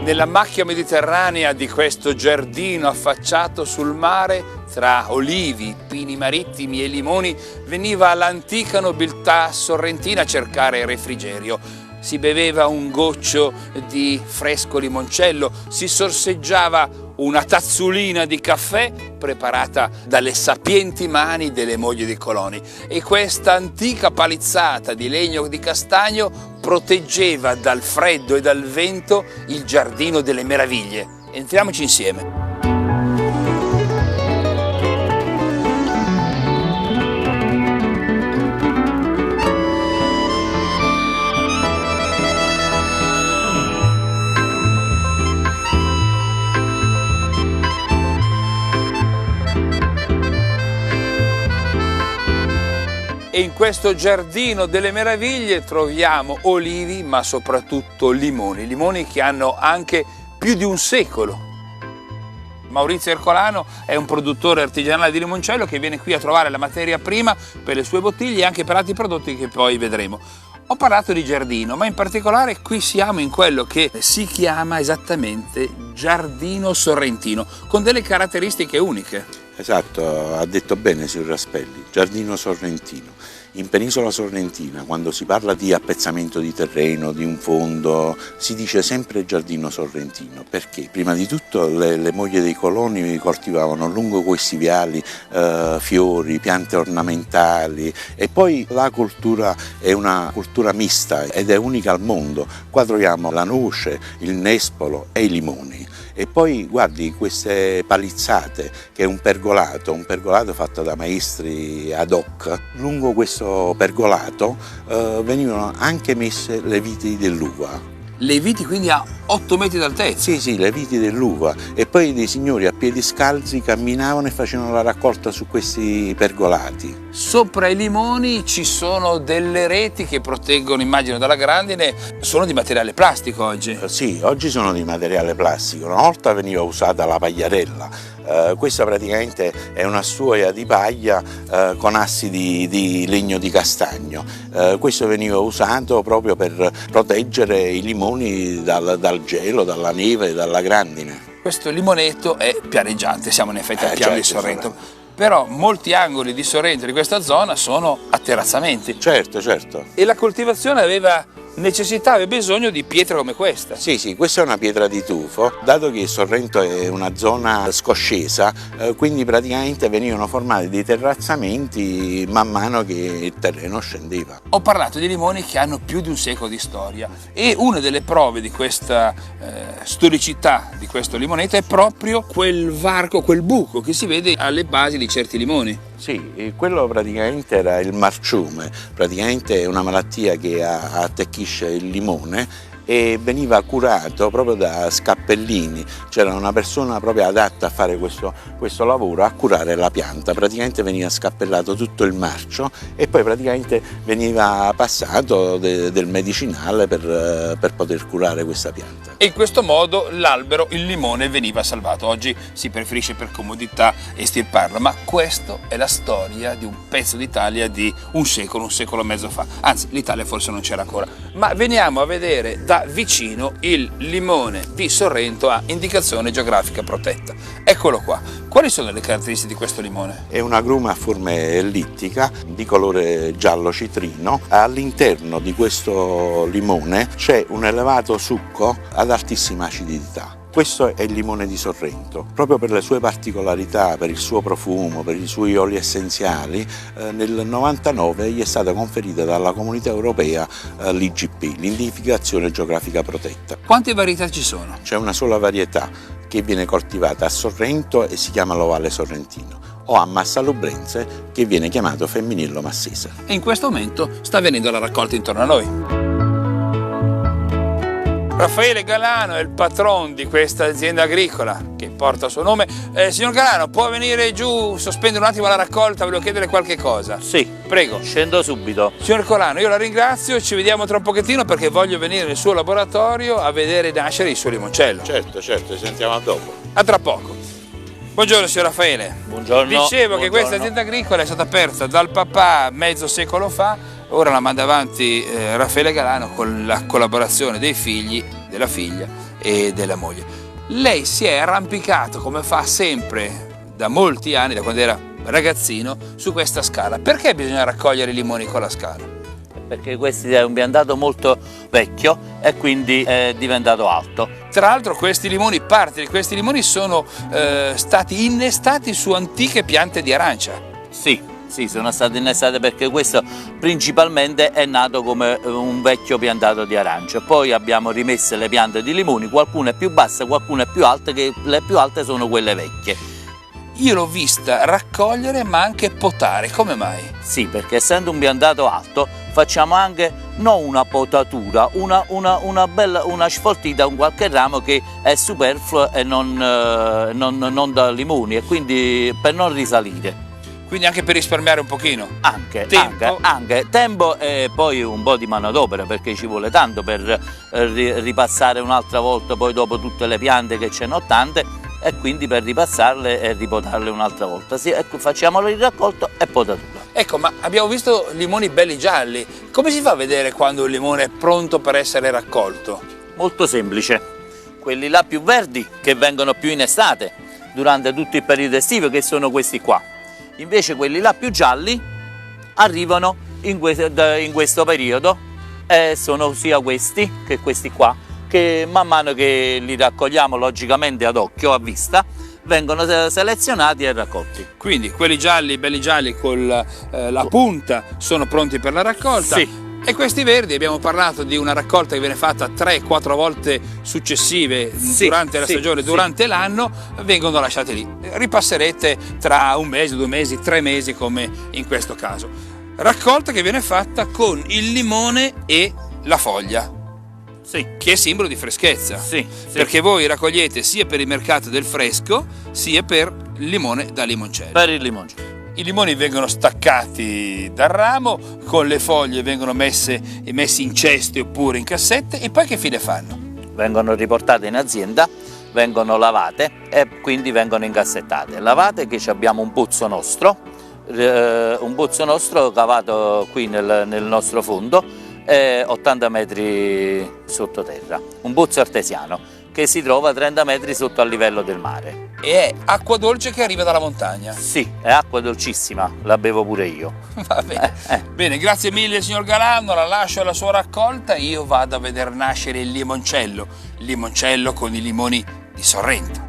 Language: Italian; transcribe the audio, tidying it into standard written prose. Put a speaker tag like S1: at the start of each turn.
S1: Nella macchia mediterranea di questo giardino affacciato sul mare, tra olivi, pini marittimi e limoni, veniva l'antica nobiltà sorrentina a cercare refrigerio. Si beveva un goccio di fresco limoncello, si sorseggiava una tazzolina di caffè preparata dalle sapienti mani delle mogli dei coloni, e questa antica palizzata di legno di castagno proteggeva dal freddo e dal vento il giardino delle meraviglie. Entriamoci insieme. E in questo giardino delle meraviglie troviamo olivi, ma soprattutto limoni che hanno anche più di un secolo. Maurizio Ercolano è un produttore artigianale di limoncello che viene qui a trovare la materia prima per le sue bottiglie e anche per altri prodotti che poi vedremo. Ho parlato di giardino, ma in particolare qui siamo in quello che si chiama esattamente Giardino Sorrentino, con delle caratteristiche uniche.
S2: Esatto, ha detto bene signor Raspelli, Giardino Sorrentino. In Penisola Sorrentina, quando si parla di appezzamento di terreno, di un fondo, si dice sempre Giardino Sorrentino, perché prima di tutto le mogli dei coloni coltivavano lungo questi viali fiori, piante ornamentali, e poi la cultura è una cultura mista ed è unica al mondo. Qua troviamo la noce, il nespolo e i limoni. E poi guardi queste palizzate, che è un pergolato fatto da maestri ad hoc. Lungo questo pergolato venivano anche messe le viti dell'uva.
S1: Le viti quindi a 8 metri d'altezza?
S2: Sì, le viti dell'uva. E poi dei signori a piedi scalzi camminavano e facevano la raccolta su questi pergolati.
S1: Sopra i limoni ci sono delle reti che proteggono, immagino, dalla grandine. Sono di materiale plastico oggi?
S2: Sì, oggi sono di materiale plastico. Una volta veniva usata la pagliarella. Questa praticamente è una stuoia di paglia con assi di legno di castagno. Questo veniva usato proprio per proteggere i limoni dal gelo, dalla neve, dalla grandine.
S1: Questo limonetto è pianeggiante, siamo in effetti al piano di Sorrento. Però molti angoli di Sorrento, di questa zona, sono a terrazzamenti.
S2: Certo.
S1: E la coltivazione aveva bisogno di pietre come questa.
S2: Sì, questa è una pietra di tufo, dato che Sorrento è una zona scoscesa, quindi praticamente venivano formati dei terrazzamenti man mano che il terreno scendeva.
S1: Ho parlato di limoni che hanno più di un secolo di storia, e una delle prove di questa storicità di questo limonetto è proprio quel varco, quel buco che si vede alle basi di certi limoni.
S2: Sì, quello praticamente era il marciume, praticamente è una malattia che attecchisce il limone e veniva curato proprio da scappellini. C'era una persona proprio adatta a fare questo lavoro, a curare la pianta. Praticamente veniva scappellato tutto il marcio e poi praticamente veniva passato del medicinale per poter curare questa pianta.
S1: E in questo modo l'albero, il limone, veniva salvato. Oggi si preferisce per comodità estirparlo, ma questa è la storia di un pezzo d'Italia di un secolo e mezzo fa. Anzi, l'Italia forse non c'era ancora. Ma veniamo a vedere da vicino il limone di Sorrento a indicazione geografica protetta. Eccolo qua. Quali sono le caratteristiche di questo limone?
S2: È un agrume a forma ellittica di colore giallo citrino. All'interno di questo limone c'è un elevato succo ad altissima acidità. Questo è il limone di Sorrento, proprio per le sue particolarità, per il suo profumo, per i suoi oli essenziali. Nel 99 gli è stata conferita dalla Comunità Europea l'IGP, l'identificazione geografica protetta.
S1: Quante varietà ci sono?
S2: C'è una sola varietà che viene coltivata a Sorrento e si chiama l'Ovale Sorrentino, o a Massalubrense che viene chiamato Femminillo Massese.
S1: E in questo momento sta avvenendo la raccolta intorno a noi. Raffaele Galano è il patron di questa azienda agricola che porta il suo nome. Signor Galano, può venire giù, sospendere un attimo la raccolta, volevo chiedere qualche cosa.
S3: Sì,
S1: prego.
S3: Scendo subito.
S1: Signor Galano, io la ringrazio, ci vediamo tra un pochettino perché voglio venire nel suo laboratorio a vedere nascere il suo limoncello.
S2: Certo, ci sentiamo a dopo.
S1: A tra poco. Buongiorno signor Raffaele.
S3: Buongiorno.
S1: Dicevo che questa azienda agricola è stata aperta dal papà mezzo secolo fa. Ora la manda avanti Raffaele Galano con la collaborazione dei figli, della figlia e della moglie. Lei si è arrampicato, come fa sempre da molti anni, da quando era ragazzino, su questa scala. Perché bisogna raccogliere i limoni con la scala?
S3: Perché questo è un piantato molto vecchio e quindi è diventato alto.
S1: Tra l'altro parte di questi limoni sono stati innestati su antiche piante di arancia.
S3: Sì, sono state innestate perché questo principalmente è nato come un vecchio piantato di arancia. Poi abbiamo rimesso le piante di limoni, qualcuna è più bassa, qualcuna è più alta, che le più alte sono quelle vecchie.
S1: Io l'ho vista raccogliere ma anche potare, come mai?
S3: Sì, perché essendo un piantato alto facciamo anche non una potatura, una sfoltita, un qualche ramo che è superfluo e non da limoni, e quindi per non risalire.
S1: Quindi anche per risparmiare un pochino?
S3: Anche
S1: Tempo?
S3: Tempo e poi un po' di manodopera, perché ci vuole tanto per ripassare un'altra volta poi dopo tutte le piante, che ce n'ho tante, e quindi per ripassarle e ripotarle un'altra volta. Sì, ecco, facciamo il raccolto e potatura.
S1: Ecco, ma abbiamo visto limoni belli gialli. Come si fa a vedere quando un limone è pronto per essere raccolto?
S3: Molto semplice. Quelli là più verdi, che vengono più in estate, durante tutto il periodo estivo, che sono questi qua. Invece quelli là più gialli arrivano in questo periodo, e sono sia questi che questi qua, che man mano che li raccogliamo logicamente ad occhio, a vista, vengono selezionati e raccolti.
S1: Quindi quelli gialli, belli gialli con la punta, sono pronti per la raccolta.
S3: Sì.
S1: E questi verdi, abbiamo parlato di una raccolta che viene fatta 3-4 volte successive durante la stagione, durante l'anno, vengono lasciati lì. Ripasserete tra un mese, 2 mesi, 3 mesi, come in questo caso. Raccolta che viene fatta con il limone e la foglia.
S3: Sì.
S1: Che è simbolo di freschezza.
S3: Sì.
S1: Perché voi raccogliete sia per il mercato del fresco, sia per il limone da limoncello.
S3: Per il limoncello.
S1: I limoni vengono staccati dal ramo, con le foglie vengono messi in ceste oppure in cassette, e poi che fine fanno?
S3: Vengono riportate in azienda, vengono lavate e quindi vengono incassettate. Lavate, che abbiamo un puzzo nostro cavato qui nel nostro fondo, 80 metri sottoterra, un pozzo artesiano che si trova a 30 metri sotto al livello del mare.
S1: E è acqua dolce che arriva dalla montagna.
S3: Sì, è acqua dolcissima, la bevo pure io.
S1: Va bene. Bene, grazie mille signor Galano, la lascio alla sua raccolta, io vado a vedere nascere il limoncello con i limoni di Sorrento.